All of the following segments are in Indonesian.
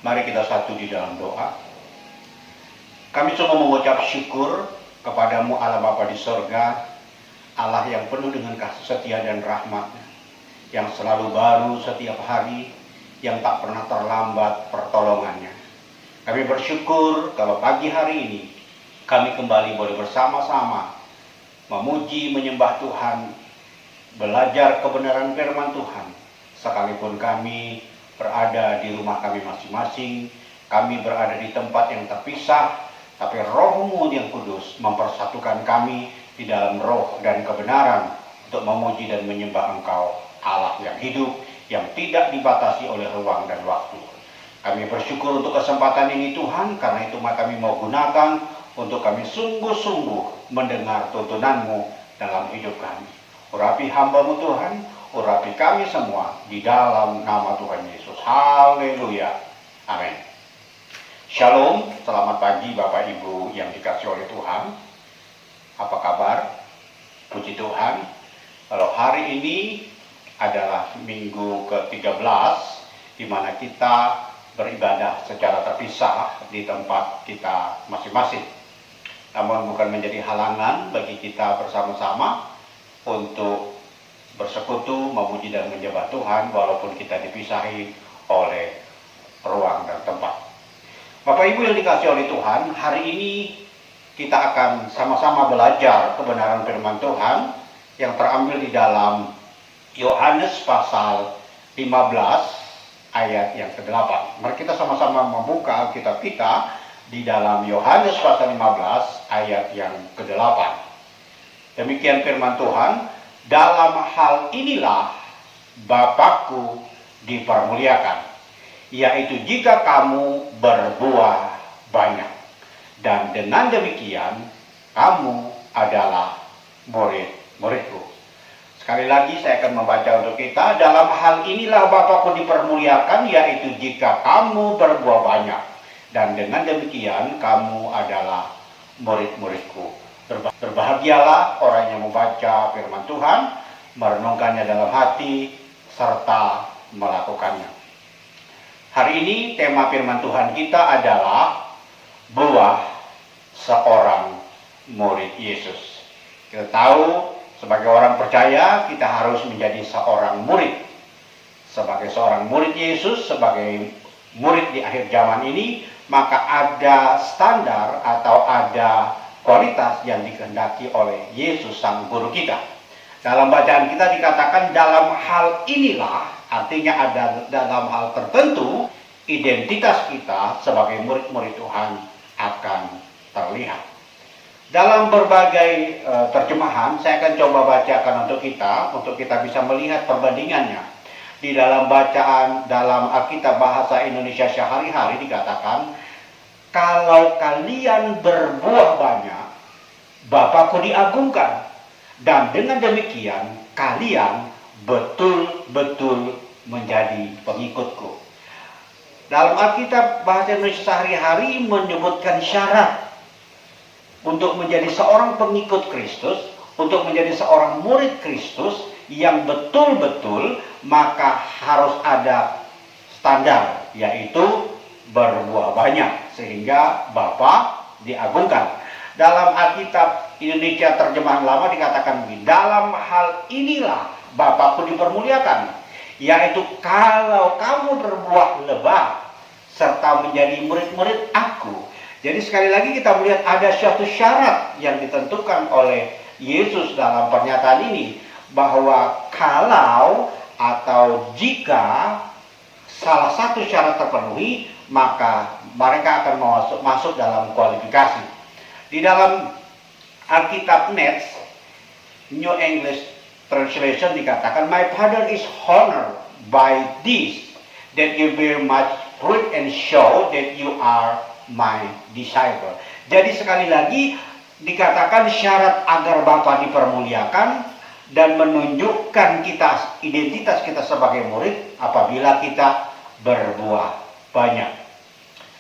Mari kita satu di dalam doa. Kami sungguh mengucap syukur kepadamu Allah Bapa di sorga, Allah yang penuh dengan kasih setia dan rahmat-Nya, yang selalu baru setiap hari, yang tak pernah terlambat pertolongannya. Kami bersyukur kalau pagi hari ini kami kembali boleh bersama-sama memuji, menyembah Tuhan, belajar kebenaran firman Tuhan. Sekalipun kami berada di rumah kami masing-masing, kami berada di tempat yang terpisah, tapi Roh-Mu yang kudus mempersatukan kami di dalam roh dan kebenaran untuk memuji dan menyembah Engkau, Allah yang hidup, yang tidak dibatasi oleh ruang dan waktu. Kami bersyukur untuk kesempatan ini Tuhan, karena itu maka kami mau gunakan untuk kami sungguh-sungguh mendengar tuntunan-Mu dalam hidup kami. Urapi hamba-Mu Tuhan, urapi kami semua di dalam nama Tuhan Yesus. Haleluya. Amin. Shalom, selamat pagi Bapak Ibu yang dikasihi oleh Tuhan. Apa kabar? Puji Tuhan. Kalau hari ini adalah minggu ke-13 di mana kita beribadah secara terpisah di tempat kita masing-masing. Namun bukan menjadi halangan bagi kita bersama-sama untuk bersekutu, memuji dan menyembah Tuhan walaupun kita dipisahi oleh ruang dan tempat. Bapak Ibu yang dikasihi oleh Tuhan, hari ini kita akan sama-sama belajar kebenaran firman Tuhan yang terambil di dalam Yohanes pasal 15 ayat yang ke-8. Mari kita sama-sama membuka Alkitab kita di dalam Yohanes pasal 15 ayat yang ke-8. Demikian firman Tuhan, dalam hal inilah Bapakku dipermuliakan, yaitu jika kamu berbuah banyak, dan dengan demikian kamu adalah murid-muridku. Sekali lagi saya akan membaca untuk kita, dalam hal inilah Bapakku dipermuliakan, yaitu jika kamu berbuah banyak, dan dengan demikian kamu adalah murid-muridku. Berbahagialah orang yang membaca firman Tuhan, merenungkannya dalam hati, serta melakukannya. Hari ini tema firman Tuhan kita adalah buah seorang murid Yesus. Kita tahu sebagai orang percaya kita harus menjadi seorang murid. Sebagai seorang murid Yesus, sebagai murid di akhir zaman ini, maka ada standar atau ada kualitas yang dikehendaki oleh Yesus sang guru kita. Dalam bacaan kita dikatakan dalam hal inilah, artinya ada dalam hal tertentu identitas kita sebagai murid-murid Tuhan akan terlihat. Dalam berbagai terjemahan saya akan coba bacakan untuk kita bisa melihat perbandingannya. Di dalam bacaan dalam Alkitab bahasa Indonesia sehari-hari dikatakan, kalau kalian berbuah banyak, Bapakku diagungkan, dan dengan demikian kalian betul-betul menjadi pengikutku. Dalam Alkitab bahasa Indonesia sehari-hari menyebutkan syarat untuk menjadi seorang pengikut Kristus, untuk menjadi seorang murid Kristus yang betul-betul, maka harus ada standar, yaitu berbuah banyak sehingga Bapa diagungkan. Dalam Alkitab Indonesia terjemahan lama dikatakan begini, dalam hal inilah Bapakku dipermuliakan, yaitu kalau kamu berbuah lebat serta menjadi murid-murid aku. Jadi sekali lagi kita melihat ada suatu syarat yang ditentukan oleh Yesus dalam pernyataan ini, bahwa kalau atau jika salah satu syarat terpenuhi, maka mereka akan masuk dalam kualifikasi. Di dalam Alkitab Nets New English Translation dikatakan, my Father is honored by this, that you bear much fruit and show that you are my disciple. Jadi sekali lagi dikatakan syarat agar Bapa dipermuliakan dan menunjukkan kita identitas kita sebagai murid apabila kita berbuah banyak.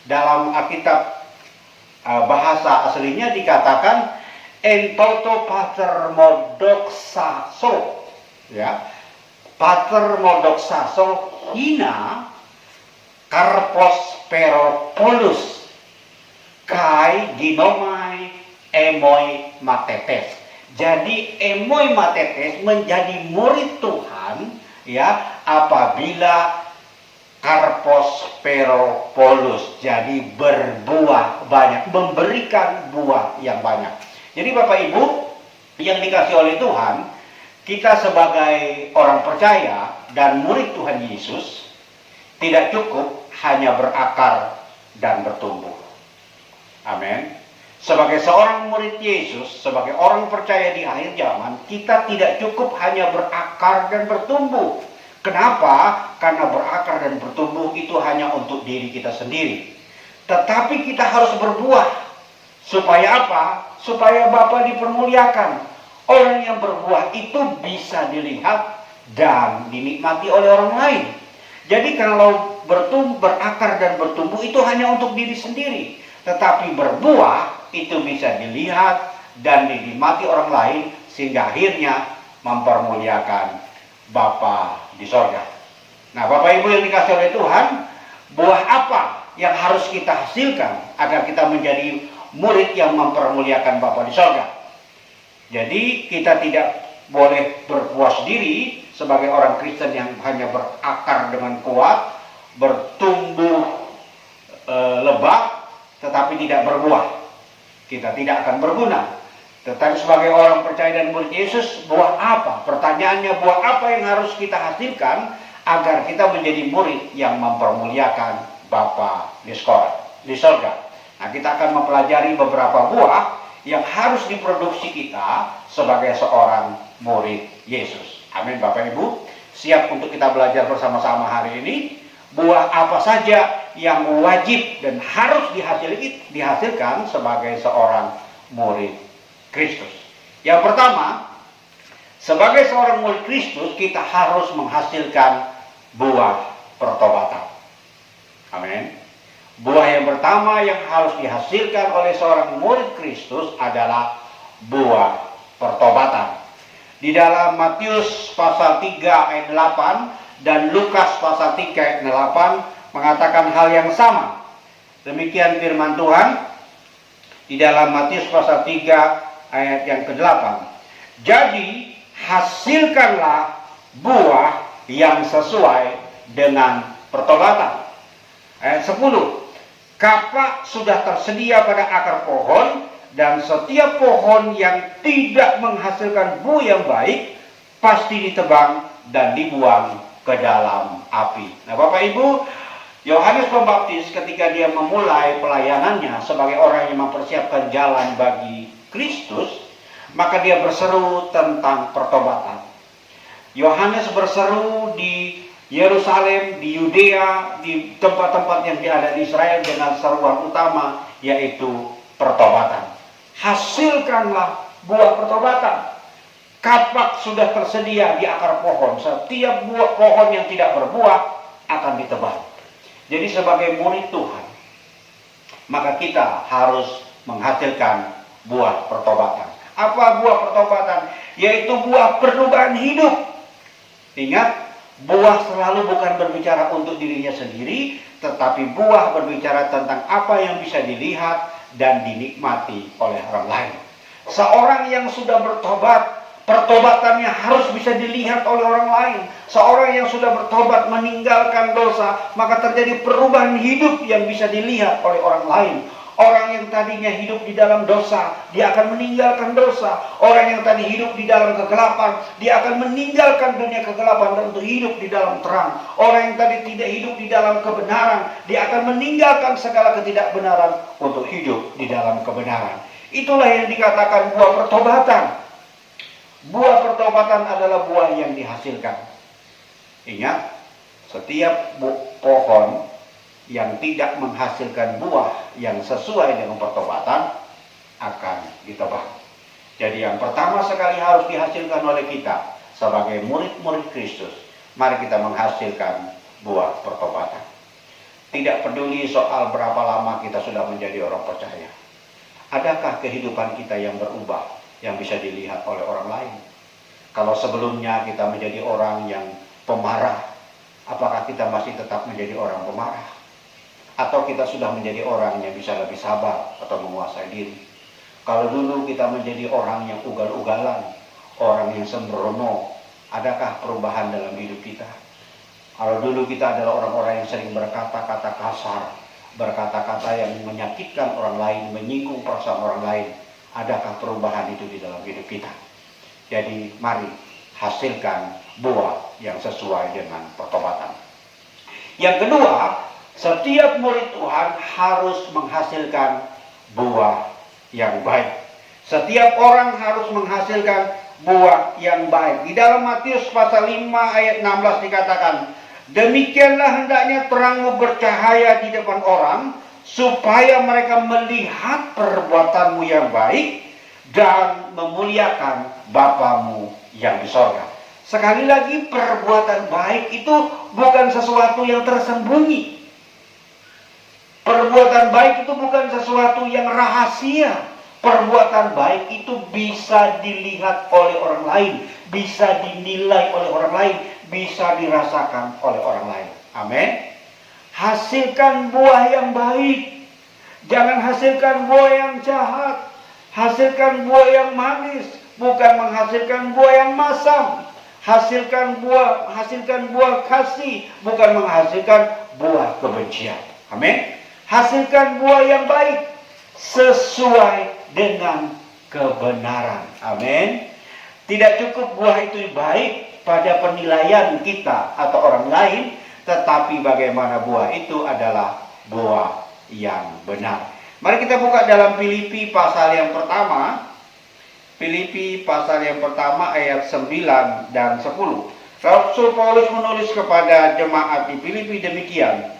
Dalam Alkitab bahasa aslinya dikatakan en toto pater modoxaso, ya, pater modoxaso hina karpos prosperopoulos kai ginomai emoi matetes. Jadi emoi matetes menjadi murid Tuhan ya apabila karposperopoulos, jadi berbuah banyak, memberikan buah yang banyak. Jadi Bapak Ibu yang dikasih oleh Tuhan, kita sebagai orang percaya dan murid Tuhan Yesus tidak cukup hanya berakar dan bertumbuh. Amin. Sebagai seorang murid Yesus, sebagai orang percaya di akhir zaman, kita tidak cukup hanya berakar dan bertumbuh. Kenapa? Karena berakar dan bertumbuh itu hanya untuk diri kita sendiri. Tetapi kita harus berbuah. Supaya apa? Supaya Bapa dipermuliakan. Orang yang berbuah itu bisa dilihat dan dinikmati oleh orang lain. Jadi kalau berakar dan bertumbuh itu hanya untuk diri sendiri. Tetapi berbuah itu bisa dilihat dan dinikmati orang lain sehingga akhirnya mempermuliakan Bapa di sorga. Nah, Bapak Ibu yang dikasih oleh Tuhan, buah apa yang harus kita hasilkan agar kita menjadi murid yang mempermuliakan Bapa di sorga? Jadi kita tidak boleh berpuas diri sebagai orang Kristen yang hanya berakar dengan kuat, bertumbuh lebat, tetapi tidak berbuah. Kita tidak akan berguna. Tetapi sebagai orang percaya dan murid Yesus, buah apa? Pertanyaannya, buah apa yang harus kita hasilkan agar kita menjadi murid yang mempermuliakan Bapa di sorga. Nah, kita akan mempelajari beberapa buah yang harus diproduksi kita sebagai seorang murid Yesus. Amin Bapak Ibu. Siap untuk kita belajar bersama-sama hari ini. Buah apa saja yang wajib dan harus dihasilkan sebagai seorang murid Kristus. Yang pertama, sebagai seorang murid Kristus kita harus menghasilkan buah pertobatan. Amin. Buah yang pertama yang harus dihasilkan oleh seorang murid Kristus adalah buah pertobatan. Di dalam Matius pasal 3 ayat 8 dan Lukas pasal 3 ayat 8 mengatakan hal yang sama. Demikian firman Tuhan di dalam Matius pasal 3 ayat yang ke-8. Jadi hasilkanlah buah yang sesuai dengan pertobatan. Ayat 10. Kapak sudah tersedia pada akar pohon, dan setiap pohon yang tidak menghasilkan buah yang baik pasti ditebang dan dibuang ke dalam api. Nah Bapak Ibu, Yohanes Pembaptis ketika dia memulai pelayanannya sebagai orang yang mempersiapkan jalan bagi Kristus, maka dia berseru tentang pertobatan. Yohanes berseru di Yerusalem, di Yudea, di tempat-tempat yang ada di Israel dengan seruan utama, yaitu pertobatan. Hasilkanlah buah pertobatan. Kapak sudah tersedia di akar pohon. Setiap buah pohon yang tidak berbuah akan ditebang. Jadi sebagai murid Tuhan, maka kita harus menghasilkan buah pertobatan. Apa buah pertobatan? Yaitu buah perubahan hidup. Ingat, buah selalu bukan berbicara untuk dirinya sendiri, tetapi buah berbicara tentang apa yang bisa dilihat dan dinikmati oleh orang lain. Seorang yang sudah bertobat, pertobatannya harus bisa dilihat oleh orang lain. Seorang yang sudah bertobat meninggalkan dosa, maka terjadi perubahan hidup yang bisa dilihat oleh orang lain. Orang yang tadinya hidup di dalam dosa, dia akan meninggalkan dosa. Orang yang tadi hidup di dalam kegelapan, dia akan meninggalkan dunia kegelapan dan untuk hidup di dalam terang. Orang yang tadi tidak hidup di dalam kebenaran, dia akan meninggalkan segala ketidakbenaran untuk hidup di dalam kebenaran. Itulah yang dikatakan buah pertobatan. Buah pertobatan adalah buah yang dihasilkan. Ingat, setiap pohon yang tidak menghasilkan buah yang sesuai dengan pertobatan akan ditebang. Jadi yang pertama sekali harus dihasilkan oleh kita sebagai murid-murid Kristus, mari kita menghasilkan buah pertobatan. Tidak peduli soal berapa lama kita sudah menjadi orang percaya. Adakah kehidupan kita yang berubah, yang bisa dilihat oleh orang lain? Kalau sebelumnya kita menjadi orang yang pemarah, apakah kita masih tetap menjadi orang pemarah? Atau kita sudah menjadi orang yang bisa lebih sabar atau menguasai diri? Kalau dulu kita menjadi orang yang ugal-ugalan, orang yang sembrono, adakah perubahan dalam hidup kita? Kalau dulu kita adalah orang-orang yang sering berkata-kata kasar, berkata-kata yang menyakitkan orang lain, menyinggung perasaan orang lain, adakah perubahan itu di dalam hidup kita? Jadi mari hasilkan buah yang sesuai dengan pertobatan. Yang kedua, setiap murid Tuhan harus menghasilkan buah yang baik. Setiap orang harus menghasilkan buah yang baik. Di dalam Matius pasal 5 ayat 16 dikatakan, demikianlah hendaknya terangmu bercahaya di depan orang, supaya mereka melihat perbuatanmu yang baik dan memuliakan Bapamu yang di sorga. Sekali lagi, perbuatan baik itu bukan sesuatu yang tersembunyi. Perbuatan baik itu bukan sesuatu yang rahasia. Perbuatan baik itu bisa dilihat oleh orang lain, bisa dinilai oleh orang lain, bisa dirasakan oleh orang lain. Amin. Hasilkan buah yang baik. Jangan hasilkan buah yang jahat. Hasilkan buah yang manis, bukan menghasilkan buah yang masam. Hasilkan buah kasih, bukan menghasilkan buah kebencian. Amin. Hasilkan buah yang baik sesuai dengan kebenaran. Amin. Tidak cukup buah itu baik pada penilaian kita atau orang lain, tetapi bagaimana buah itu adalah buah yang benar. Mari kita buka dalam Filipi pasal yang pertama. Filipi pasal yang pertama ayat 9 dan 10. Rasul Paulus menulis kepada jemaat di Filipi demikian.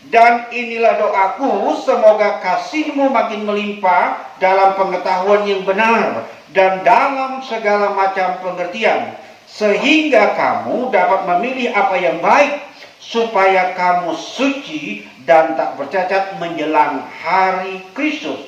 Dan inilah doaku, semoga kasihmu makin melimpah dalam pengetahuan yang benar dan dalam segala macam pengertian, sehingga kamu dapat memilih apa yang baik, supaya kamu suci dan tak bercacat menjelang hari Kristus,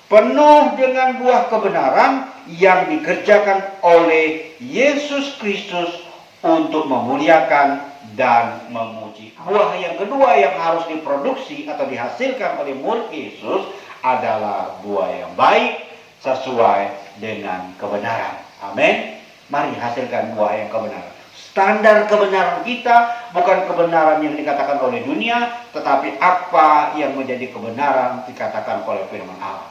penuh dengan buah kebenaran yang dikerjakan oleh Yesus Kristus untuk memuliakan dan memuji. Buah yang kedua yang harus diproduksi atau dihasilkan oleh murid Yesus adalah buah yang baik sesuai dengan kebenaran. Amin. Mari hasilkan buah yang kebenaran. Standar kebenaran kita bukan kebenaran yang dikatakan oleh dunia, tetapi apa yang menjadi kebenaran dikatakan oleh firman Allah.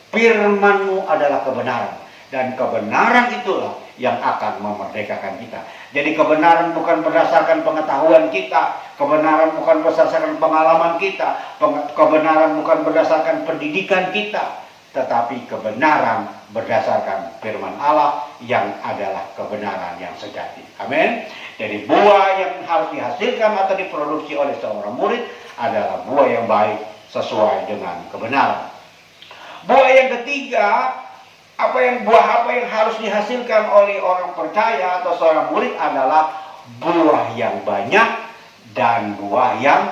Firman-Mu adalah kebenaran, dan kebenaran itulah yang akan memerdekakan kita. Jadi kebenaran bukan berdasarkan pengetahuan kita, kebenaran bukan berdasarkan pengalaman kita, kebenaran bukan berdasarkan pendidikan kita, tetapi kebenaran berdasarkan firman Allah yang adalah kebenaran yang sejati. Amin. Jadi buah yang harus dihasilkan atau diproduksi oleh seorang murid adalah buah yang baik sesuai dengan kebenaran. Buah yang ketiga, buah apa yang harus dihasilkan oleh orang percaya atau seorang murid adalah buah yang banyak dan buah yang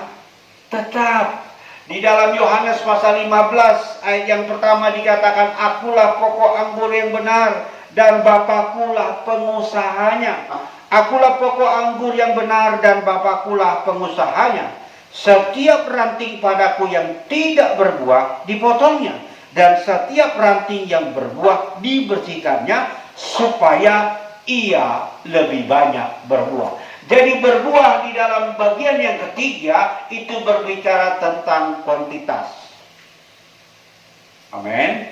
tetap. Di dalam Yohanes pasal 15 ayat yang pertama dikatakan, akulah pokok anggur yang benar dan Bapakulah pengusahanya. Akulah pokok anggur yang benar dan Bapakulah pengusahanya. Setiap ranting padaku yang tidak berbuah dipotongnya, dan setiap ranting yang berbuah dibersihkannya, supaya ia lebih banyak berbuah. Jadi berbuah di dalam bagian yang ketiga itu berbicara tentang kuantitas. Amin.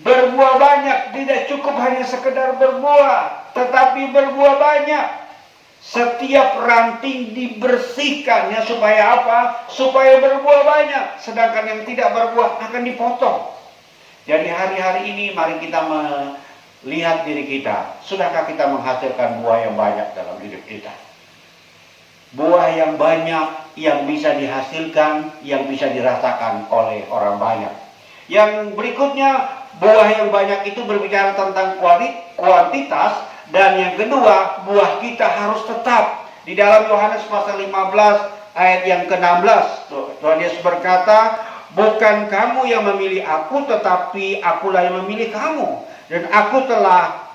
Berbuah banyak, tidak cukup hanya sekedar berbuah, tetapi berbuah banyak. Setiap ranting dibersihkannya supaya apa? Supaya berbuah banyak. Sedangkan yang tidak berbuah akan dipotong. Jadi hari-hari ini mari kita melihat diri kita. Sudahkah kita menghasilkan buah yang banyak dalam hidup kita? Buah yang banyak yang bisa dihasilkan, yang bisa dirasakan oleh orang banyak. Yang berikutnya, buah yang banyak itu berbicara tentang kuantitas. Dan yang kedua, buah kita harus tetap. Di dalam Yohanes pasal 15 ayat yang ke-16, Tuhan Yesus berkata, bukan kamu yang memilih aku, tetapi akulah yang memilih kamu. Dan aku telah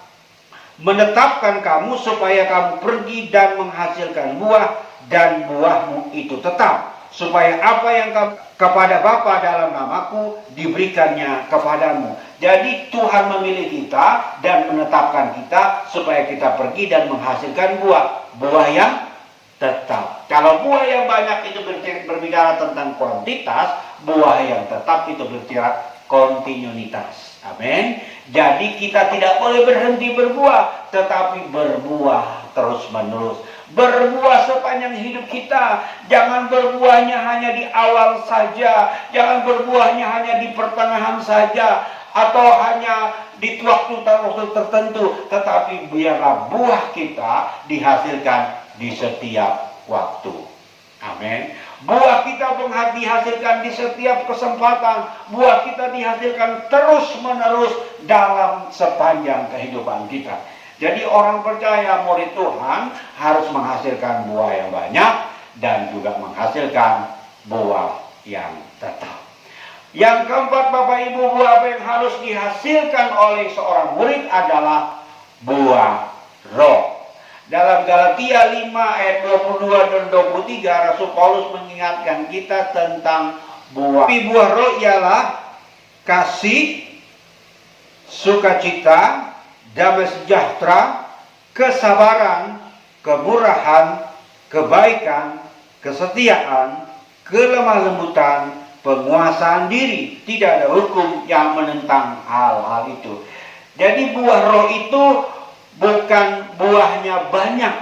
menetapkan kamu supaya kamu pergi dan menghasilkan buah, dan buahmu itu tetap, supaya apa yang kepada Bapa dalam namaku diberikannya kepadamu. Jadi Tuhan memilih kita dan menetapkan kita supaya kita pergi dan menghasilkan buah yang tetap. Kalau buah yang banyak itu berbicara tentang kuantitas, buah yang tetap itu berbicara kontinuitas. Amin. Jadi kita tidak boleh berhenti berbuah, tetapi berbuah terus-menerus. Berbuah sepanjang hidup kita. Jangan berbuahnya hanya di awal saja, jangan berbuahnya hanya di pertengahan saja, atau hanya di waktu tertentu, tetapi biarlah buah kita dihasilkan di setiap waktu. Amin. Buah kita dihasilkan di setiap kesempatan. Buah kita dihasilkan terus-menerus dalam sepanjang kehidupan kita. Jadi orang percaya, murid Tuhan harus menghasilkan buah yang banyak dan juga menghasilkan buah yang tetap. Yang keempat, Bapak Ibu, buah apa yang harus dihasilkan oleh seorang murid adalah buah roh. Dalam Galatia 5 ayat 22 dan 23, Rasul Paulus mengingatkan kita tentang buah. Buah roh ialah kasih, sukacita, damai sejahtera, kesabaran, kemurahan, kebaikan, kesetiaan, kelemah lembutan, penguasaan diri. Tidak ada hukum yang menentang hal-hal itu. Jadi buah roh itu bukan buahnya banyak,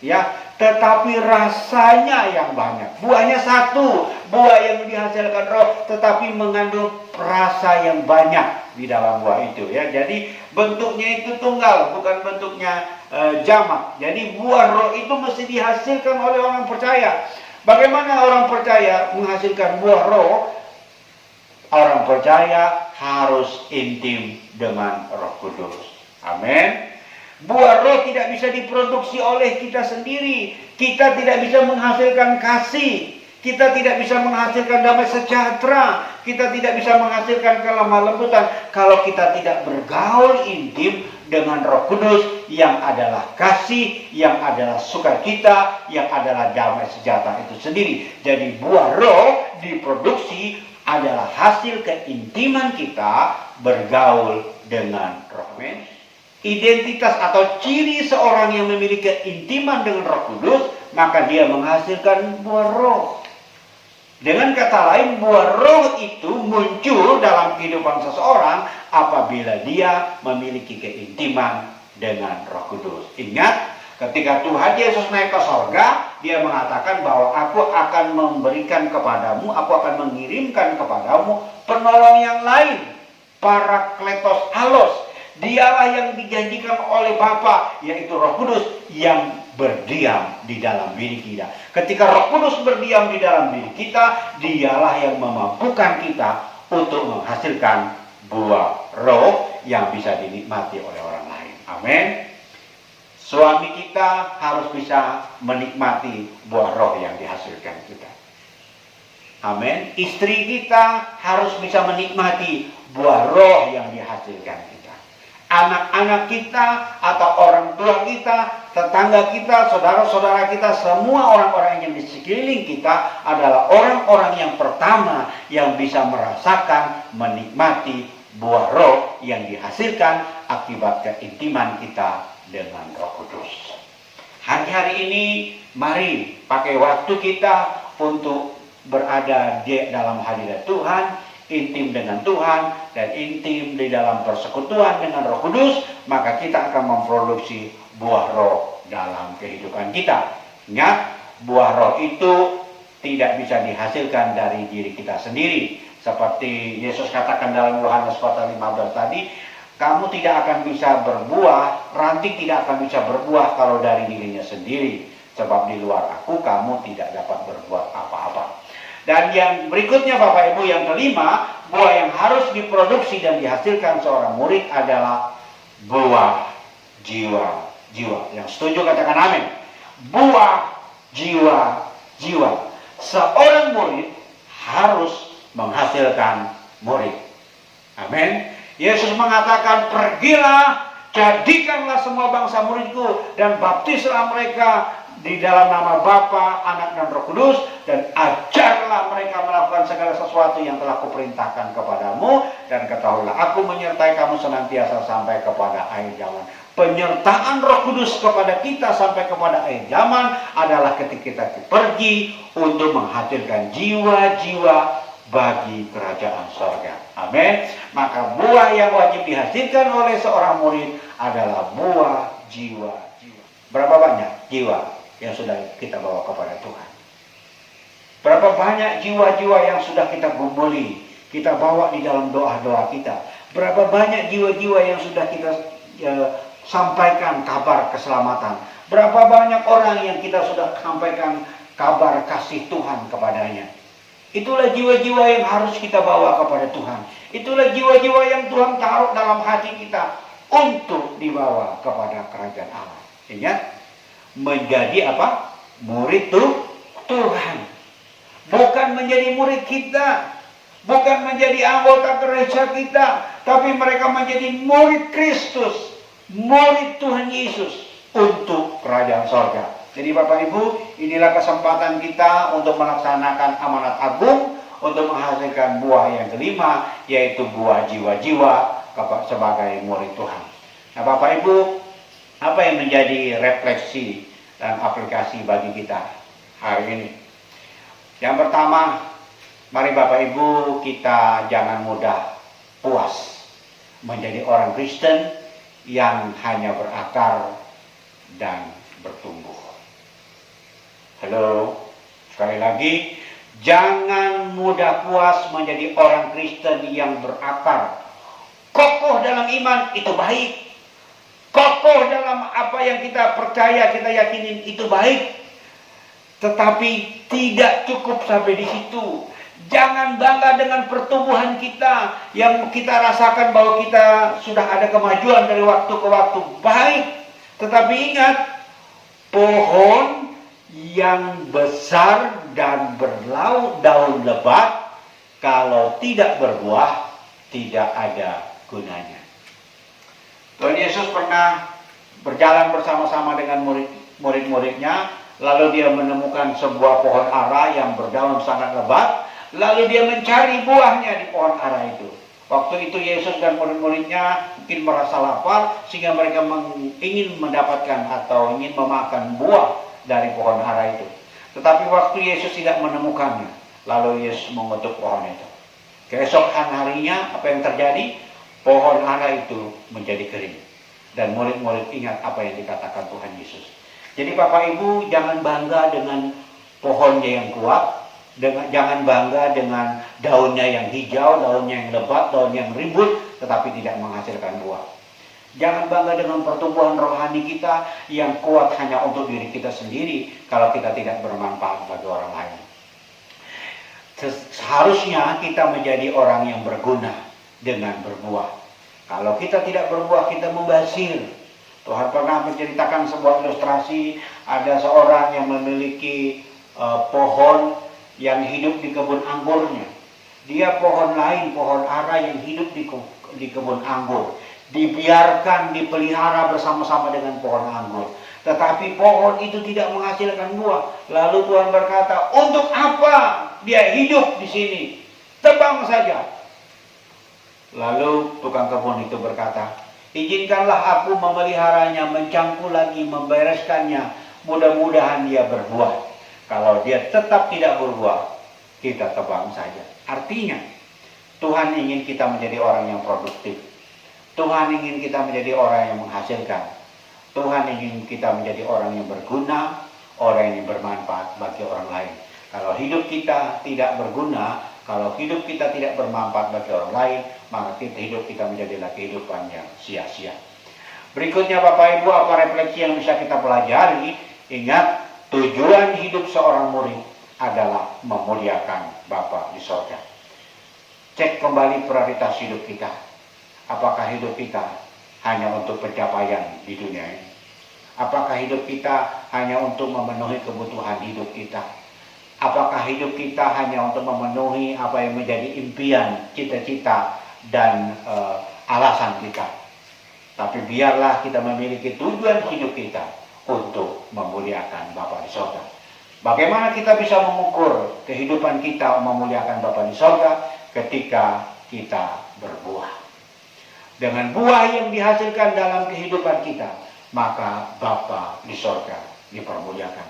ya, tetapi rasanya yang banyak. Buahnya satu, buah yang dihasilkan roh, tetapi mengandung rasa yang banyak di dalam buah itu, ya. Jadi bentuknya itu tunggal, bukan bentuknya jamak. Jadi buah roh itu mesti dihasilkan oleh orang percaya. Bagaimana orang percaya menghasilkan buah roh? Orang percaya harus intim dengan Roh Kudus. Amin. Buah roh tidak bisa diproduksi oleh kita sendiri. Kita tidak bisa menghasilkan kasih. Kita tidak bisa menghasilkan damai sejahtera. Kita tidak bisa menghasilkan kelemah lembutan kalau kita tidak bergaul intim dengan Roh Kudus yang adalah kasih, yang adalah sukacita, yang adalah damai sejahtera itu sendiri. Jadi buah roh diproduksi adalah hasil keintiman kita bergaul dengan Roh. Amin. Identitas atau ciri seorang yang memiliki keintiman dengan Roh Kudus, maka dia menghasilkan buah roh. Dengan kata lain, buah roh itu muncul dalam kehidupan seseorang apabila dia memiliki keintiman dengan Roh Kudus. Ingat, ketika Tuhan Yesus naik ke sorga, dia mengatakan bahwa aku akan memberikan kepadamu, aku akan mengirimkan kepadamu penolong yang lain, Parakletos Halos. Dialah yang dijanjikan oleh Bapa, yaitu Roh Kudus yang berdiam di dalam diri kita. Ketika Roh Kudus berdiam di dalam diri kita, dialah yang memampukan kita untuk menghasilkan buah roh yang bisa dinikmati oleh orang lain. Amin. Suami kita harus bisa menikmati buah roh yang dihasilkan kita. Amin. Istri kita harus bisa menikmati buah roh yang dihasilkan kita. Anak-anak kita atau orang tua kita, tetangga kita, saudara-saudara kita, semua orang-orang yang di sekeliling kita adalah orang-orang yang pertama yang bisa merasakan, menikmati buah roh yang dihasilkan akibat keintiman kita dengan Roh Kudus. Hari-hari ini mari pakai waktu kita untuk berada di dalam hadirat Tuhan, intim dengan Tuhan, dan intim di dalam persekutuan dengan Roh Kudus, maka kita akan memproduksi buah roh dalam kehidupan kita. Ingat, buah roh itu tidak bisa dihasilkan dari diri kita sendiri. Seperti Yesus katakan dalam Yohanes pasal 15 tadi, kamu tidak akan bisa berbuah, ranting tidak akan bisa berbuah kalau dari dirinya sendiri. Sebab di luar aku, kamu tidak dapat berbuat apa-apa. Dan yang berikutnya Bapak Ibu, yang kelima, buah yang harus diproduksi dan dihasilkan seorang murid adalah buah jiwa-jiwa. Yang setuju katakan amin. Buah jiwa-jiwa. Seorang murid harus menghasilkan murid. Amin. Yesus mengatakan, pergilah, jadikanlah semua bangsa muridku dan baptislah mereka di dalam nama Bapa, Anak, dan Roh Kudus, dan ajarlah mereka melakukan segala sesuatu yang telah kuperintahkan kepadamu, dan ketahuilah aku menyertai kamu senantiasa sampai kepada akhir zaman. Penyertaan Roh Kudus kepada kita sampai kepada akhir zaman adalah ketika kita pergi untuk menghadirkan jiwa-jiwa bagi kerajaan sorga. Amin. Maka buah yang wajib dihasilkan oleh seorang murid adalah buah jiwa-jiwa. Berapa banyak jiwa yang sudah kita bawa kepada Tuhan? Berapa banyak jiwa-jiwa yang sudah kita gumuli, kita bawa di dalam doa-doa kita? Berapa banyak jiwa-jiwa yang sudah kita sampaikan kabar keselamatan? Berapa banyak orang yang kita sudah sampaikan kabar kasih Tuhan kepadanya? Itulah jiwa-jiwa yang harus kita bawa kepada Tuhan. Itulah jiwa-jiwa yang Tuhan taruh dalam hati kita untuk dibawa kepada kerajaan Allah. Ingat, menjadi apa? Murid Tuhan. Bukan menjadi murid kita, bukan menjadi anggota gereja kita, tapi mereka menjadi murid Kristus, murid Tuhan Yesus untuk kerajaan sorga. Jadi Bapak Ibu, inilah kesempatan kita untuk melaksanakan amanat agung, untuk menghasilkan buah yang kelima, yaitu buah jiwa-jiwa sebagai murid Tuhan. Nah Bapak Ibu, apa yang menjadi refleksi dan aplikasi bagi kita hari ini? Yang pertama, mari Bapak Ibu kita jangan mudah puas menjadi orang Kristen yang hanya berakar dan bertumbuh. Halo, sekali lagi, jangan mudah puas menjadi orang Kristen yang berakar. Kokoh dalam iman itu baik. Kokoh dalam apa yang kita percaya, kita yakinin itu baik. Tetapi tidak cukup sampai di situ. Jangan bangga dengan pertumbuhan kita yang kita rasakan bahwa kita sudah ada kemajuan dari waktu ke waktu. Baik. Tetapi ingat, pohon yang besar dan daun lebat, kalau tidak berbuah, tidak ada gunanya. Tuhan Yesus pernah berjalan bersama-sama dengan murid-muridnya, lalu dia menemukan sebuah pohon ara yang berdaun sangat lebat, lalu dia mencari buahnya di pohon ara itu. Waktu itu Yesus dan murid-muridnya mungkin merasa lapar, sehingga mereka ingin mendapatkan atau ingin memakan buah dari pohon ara itu. Tetapi waktu Yesus tidak menemukannya, lalu Yesus mengutuk pohon itu. Keesokan harinya apa yang terjadi? Pohon ara itu menjadi kering. Dan murid-murid ingat apa yang dikatakan Tuhan Yesus. Jadi Bapak Ibu, jangan bangga dengan pohonnya yang kuat, jangan bangga dengan daunnya yang hijau, daunnya yang lebat, daunnya yang ribut, tetapi tidak menghasilkan buah. Jangan bangga dengan pertumbuhan rohani kita yang kuat hanya untuk diri kita sendiri kalau kita tidak bermanfaat bagi orang lain. Seharusnya kita menjadi orang yang berguna dengan berbuah. Kalau kita tidak berbuah, kita membazir. Tuhan pernah menceritakan sebuah ilustrasi, ada seorang yang memiliki pohon yang hidup di kebun anggurnya. Dia pohon lain, pohon ara yang hidup di kebun anggur. Dibiarkan, dipelihara bersama-sama dengan pohon anggur. Tetapi pohon itu tidak menghasilkan buah. Lalu Tuhan berkata, untuk apa dia hidup di sini? Tebang saja. Lalu tukang kebun itu berkata, izinkanlah aku memeliharanya, mencangkul lagi, membereskannya. Mudah-mudahan dia berbuah. Kalau dia tetap tidak berbuah, kita tebang saja. Artinya, Tuhan ingin kita menjadi orang yang produktif. Tuhan ingin kita menjadi orang yang menghasilkan. Tuhan ingin kita menjadi orang yang berguna, orang yang bermanfaat bagi orang lain. Kalau hidup kita tidak berguna, kalau hidup kita tidak bermanfaat bagi orang lain, maka hidup kita menjadilah kehidupan yang sia-sia. Berikutnya Bapak Ibu, apa refleksi yang bisa kita pelajari? Ingat, tujuan hidup seorang murid adalah memuliakan Bapa di sorga. Cek kembali prioritas hidup kita. Apakah hidup kita hanya untuk pencapaian di dunia ini? Apakah hidup kita hanya untuk memenuhi kebutuhan hidup kita? Apakah hidup kita hanya untuk memenuhi apa yang menjadi impian, cita-cita, dan alasan kita? Tapi biarlah kita memiliki tujuan hidup kita untuk memuliakan Bapa di sorga. Bagaimana kita bisa mengukur kehidupan kita memuliakan Bapa di sorga? Ketika kita berbuah. Dengan buah yang dihasilkan dalam kehidupan kita, maka Bapa di sorga dipermuliakan.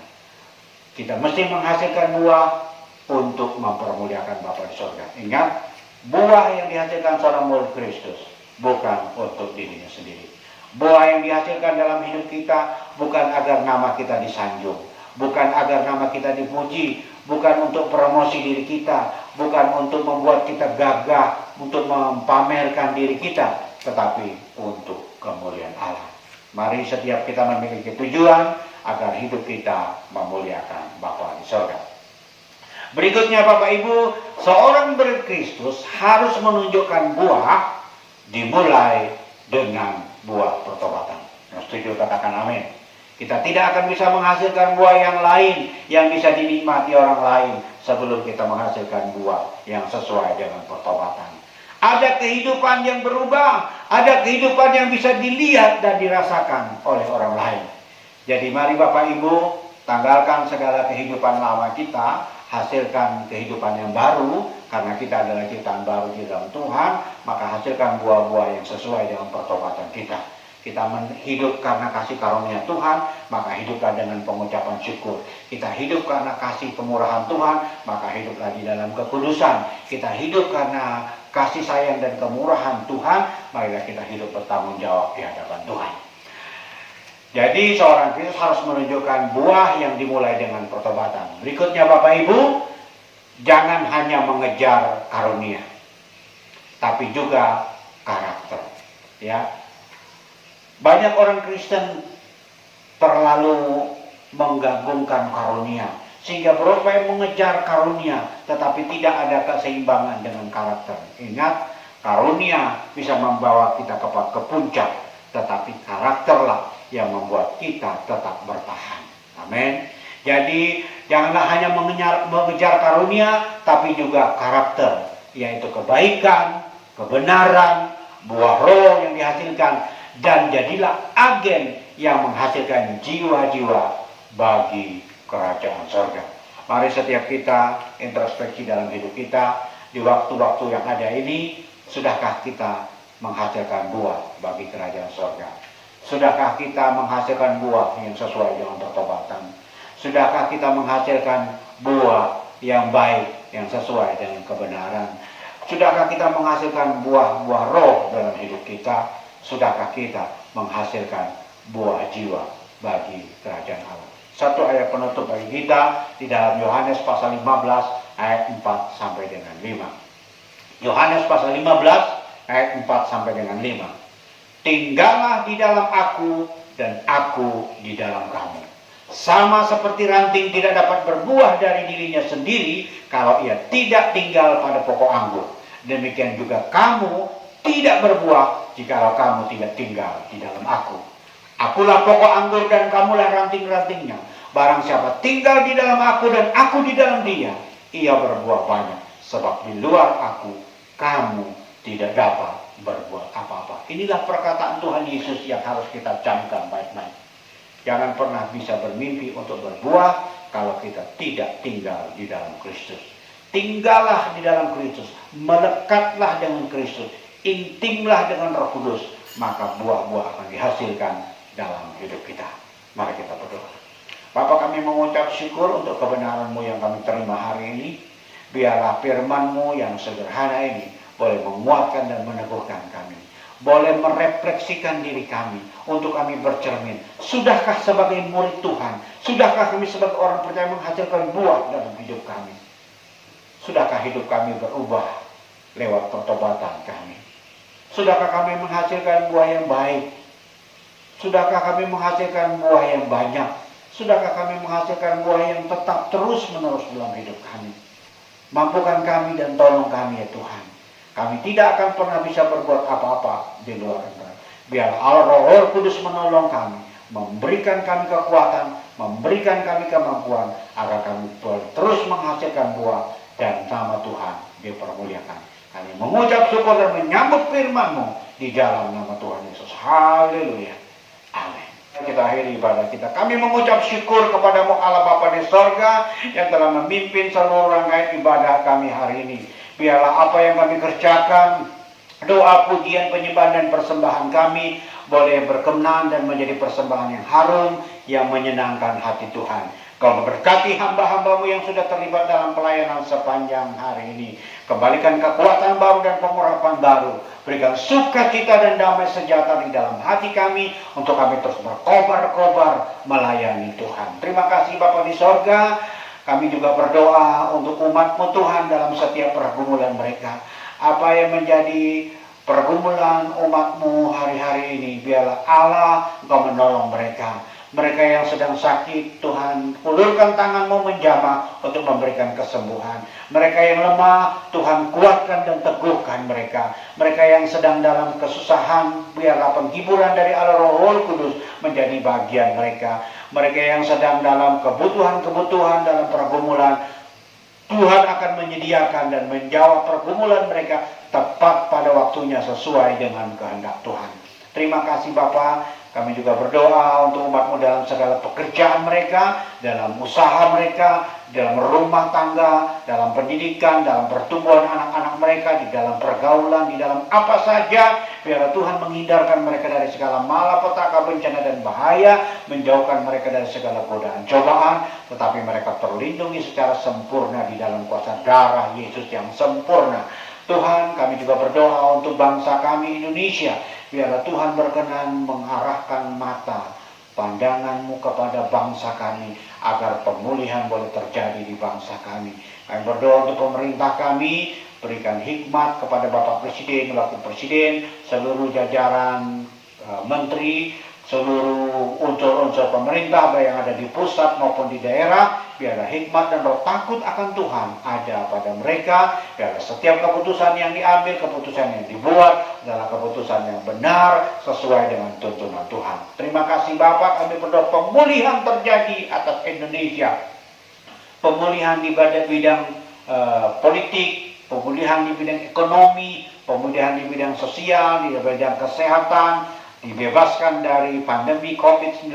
Kita mesti menghasilkan buah untuk mempermuliakan Bapa di sorga. Ingat, buah yang dihasilkan seorang murid Kristus bukan untuk dirinya sendiri. Buah yang dihasilkan dalam hidup kita bukan agar nama kita disanjung, bukan agar nama kita dipuji, bukan untuk promosi diri kita, bukan untuk membuat kita gagah, untuk mempamerkan diri kita, tetapi untuk kemuliaan Allah. Mari setiap kita memiliki tujuan agar hidup kita memuliakan Bapa di sorga. Berikutnya Bapak Ibu, seorang berkristus harus menunjukkan buah dimulai dengan buah pertobatan. Yang setuju katakan amin. Kita tidak akan bisa menghasilkan buah yang lain yang bisa dinikmati orang lain sebelum kita menghasilkan buah yang sesuai dengan pertobatan. Ada kehidupan yang berubah, ada kehidupan yang bisa dilihat dan dirasakan oleh orang lain. Jadi mari Bapak Ibu, tanggalkan segala kehidupan lama kita, hasilkan kehidupan yang baru, karena kita adalah ciptaan baru di dalam Tuhan, maka hasilkan buah-buah yang sesuai dengan pertobatan kita. Kita hidup karena kasih karunia Tuhan, maka hiduplah dengan pengucapan syukur. Kita hidup karena kasih kemurahan Tuhan, maka hiduplah di dalam kekudusan. Kita hidup karena kasih sayang dan kemurahan Tuhan, marilah kita hidup bertanggung jawab di hadapan Tuhan. Jadi seorang Kristus harus menunjukkan buah yang dimulai dengan pertobatan. Berikutnya Bapak Ibu, jangan hanya mengejar karunia, tapi juga karakter. Ya, banyak orang Kristen terlalu menggagungkan karunia, sehingga berupaya mengejar karunia, tetapi tidak ada keseimbangan dengan karakter. Ingat, karunia bisa membawa kita ke puncak, tetapi karakterlah yang membuat kita tetap bertahan. Amin. Jadi janganlah hanya mengejar karunia, tapi juga karakter, yaitu kebaikan, kebenaran, buah roh yang dihasilkan, dan jadilah agen yang menghasilkan jiwa-jiwa bagi kerajaan sorga. Mari setiap kita introspeksi dalam hidup kita di waktu-waktu yang ada ini, sudahkah kita menghasilkan buah bagi kerajaan sorga? Sudahkah kita menghasilkan buah yang sesuai dengan pertobatan? Sudahkah kita menghasilkan buah yang baik, yang sesuai dengan kebenaran? Sudahkah kita menghasilkan buah-buah roh dalam hidup kita? Sudahkah kita menghasilkan buah jiwa bagi kerajaan Allah? Satu ayat penutup bagi kita di dalam Yohanes pasal 15 ayat 4 sampai dengan 5. Yohanes pasal 15 ayat 4 sampai dengan 5. Tinggallah di dalam aku dan aku di dalam kamu. Sama seperti ranting tidak dapat berbuah dari dirinya sendiri kalau ia tidak tinggal pada pokok anggur. Demikian juga kamu tidak berbuah jikalau kamu tidak tinggal di dalam aku. Akulah pokok anggur dan kamulah ranting-rantingnya. Barang siapa tinggal di dalam aku dan aku di dalam dia, ia berbuah banyak. Sebab di luar aku, kamu tidak dapat berbuat apa-apa. Inilah perkataan Tuhan Yesus yang harus kita camkan baik-baik. Jangan pernah bisa bermimpi untuk berbuah kalau kita tidak tinggal di dalam Kristus. Tinggallah di dalam Kristus, melekatlah dengan Kristus, intimlah dengan Roh Kudus, maka buah-buah akan dihasilkan dalam hidup kita. Mari kita berdoa. Bapa, kami mengucap syukur untuk kebenaran-Mu yang kami terima hari ini. Biarlah firman-Mu yang sederhana ini boleh menguatkan dan meneguhkan kami, boleh merefleksikan diri kami, untuk kami bercermin. Sudahkah sebagai murid Tuhan, sudahkah kami sebagai orang percaya menghasilkan buah dalam hidup kami? Sudahkah hidup kami berubah lewat pertobatan kami? Sudahkah kami menghasilkan buah yang baik? Sudahkah kami menghasilkan buah yang banyak? Sudahkah kami menghasilkan buah yang tetap terus menerus dalam hidup kami? Mampukan kami dan tolong kami ya Tuhan. Kami tidak akan pernah bisa berbuat apa-apa di luar Engkau. Biar Allah Roh Kudus menolong kami, memberikan kami kekuatan, memberikan kami kemampuan, agar kami terus menghasilkan buah dan nama Tuhan dipermuliakan. Kami mengucap syukur dan menyambut firman-Mu di dalam nama Tuhan Yesus. Haleluya. Amin. Kita akhiri ibadah kita. Kami mengucap syukur kepadamu Allah Bapa di sorga yang telah memimpin seluruh rangkaian ibadah kami hari ini. Biarlah apa yang kami kerjakan, doa, pujian, penyembahan, dan persembahan kami boleh berkenan dan menjadi persembahan yang harum, yang menyenangkan hati Tuhan. Kau memberkati hamba-hambamu yang sudah terlibat dalam pelayanan sepanjang hari ini. Kembalikan kekuatan baru dan pengurapan baru. Berikan sukacita dan damai sejahtera di dalam hati kami, untuk kami terus berkobar-kobar melayani Tuhan. Terima kasih Bapa di sorga. Kami juga berdoa untuk umat-Mu Tuhan dalam setiap pergumulan mereka. Apa yang menjadi pergumulan umat-Mu hari-hari ini, biarlah Allah Engkau menolong mereka. Mereka yang sedang sakit, Tuhan, ulurkan tangan-Mu menjamah untuk memberikan kesembuhan. Mereka yang lemah, Tuhan, kuatkan dan teguhkan mereka. Mereka yang sedang dalam kesusahan, biarlah penghiburan dari Allah Roh Kudus menjadi bagian mereka. Mereka yang sedang dalam kebutuhan-kebutuhan, dalam pergumulan, Tuhan akan menyediakan dan menjawab pergumulan mereka tepat pada waktunya sesuai dengan kehendak Tuhan. Terima kasih Bapa. Kami juga berdoa untuk umat-Mu dalam segala pekerjaan mereka, dalam usaha mereka, dalam rumah tangga, dalam pendidikan, dalam pertumbuhan anak-anak mereka, di dalam pergaulan, di dalam apa saja. Biarlah Tuhan menghindarkan mereka dari segala malapetaka, bencana, dan bahaya, menjauhkan mereka dari segala godaan cobaan, tetapi mereka terlindungi secara sempurna di dalam kuasa darah Yesus yang sempurna. Tuhan, kami juga berdoa untuk bangsa kami Indonesia. Biarlah Tuhan berkenan mengarahkan mata pandangan-Mu kepada bangsa kami, agar pemulihan boleh terjadi di bangsa kami. Kami berdoa untuk pemerintah kami, berikan hikmat kepada Bapak Presiden, Wakil Presiden, seluruh jajaran menteri, seluruh unsur-unsur pemerintah baik yang ada di pusat maupun di daerah. Biarlah hikmat dan roh takut akan Tuhan ada pada mereka. Biarlah setiap keputusan yang diambil, keputusan yang dibuat adalah keputusan yang benar sesuai dengan tuntunan Tuhan. Terima kasih Bapak, kami berdoa pemulihan terjadi atas Indonesia. Pemulihan di bidang politik, pemulihan di bidang ekonomi, pemulihan di bidang sosial, di bidang kesehatan, dibebaskan dari pandemi COVID-19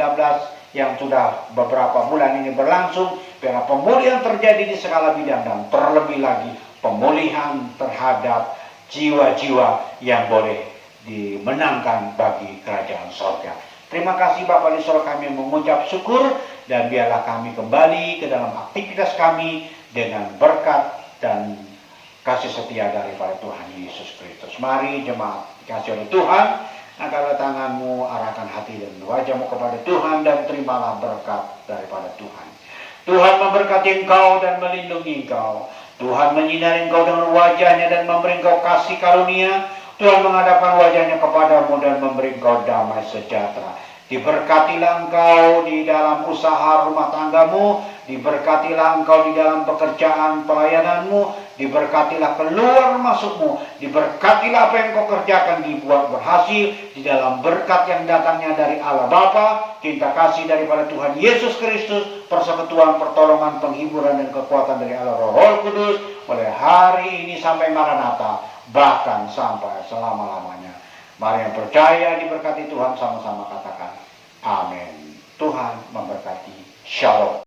yang sudah beberapa bulan ini berlangsung. Biarlah pemulihan terjadi di segala bidang, dan terlebih lagi pemulihan terhadap jiwa-jiwa yang boleh dimenangkan bagi kerajaan sorga. Terima kasih Bapa di sorga, kami mengucap syukur, dan biarlah kami kembali ke dalam aktivitas kami dengan berkat dan kasih setia daripada Tuhan Yesus Kristus. Mari jemaat dikasih oleh Tuhan, angkatlah tanganmu, arahkan hati dan wajahmu kepada Tuhan, dan terimalah berkat daripada Tuhan. Tuhan memberkati engkau dan melindungi engkau. Tuhan menyinari engkau dengan wajahnya dan memberi engkau kasih karunia. Tuhan menghadapkan wajahnya kepadamu dan memberi engkau damai sejahtera. Diberkatilah engkau di dalam usaha rumah tanggamu, diberkatilah engkau di dalam pekerjaan pelayananmu, diberkatilah keluar masukmu, diberkatilah apa yang kau kerjakan dibuat berhasil di dalam berkat yang datangnya dari Allah Bapa, cinta kasih daripada Tuhan Yesus Kristus, persekutuan, pertolongan, penghiburan, dan kekuatan dari Allah Roh Kudus, mulai hari ini sampai Maranatha, bahkan sampai selama-lamanya. Mari yang percaya diberkati Tuhan sama-sama katakan amin. Tuhan memberkati. Shalom.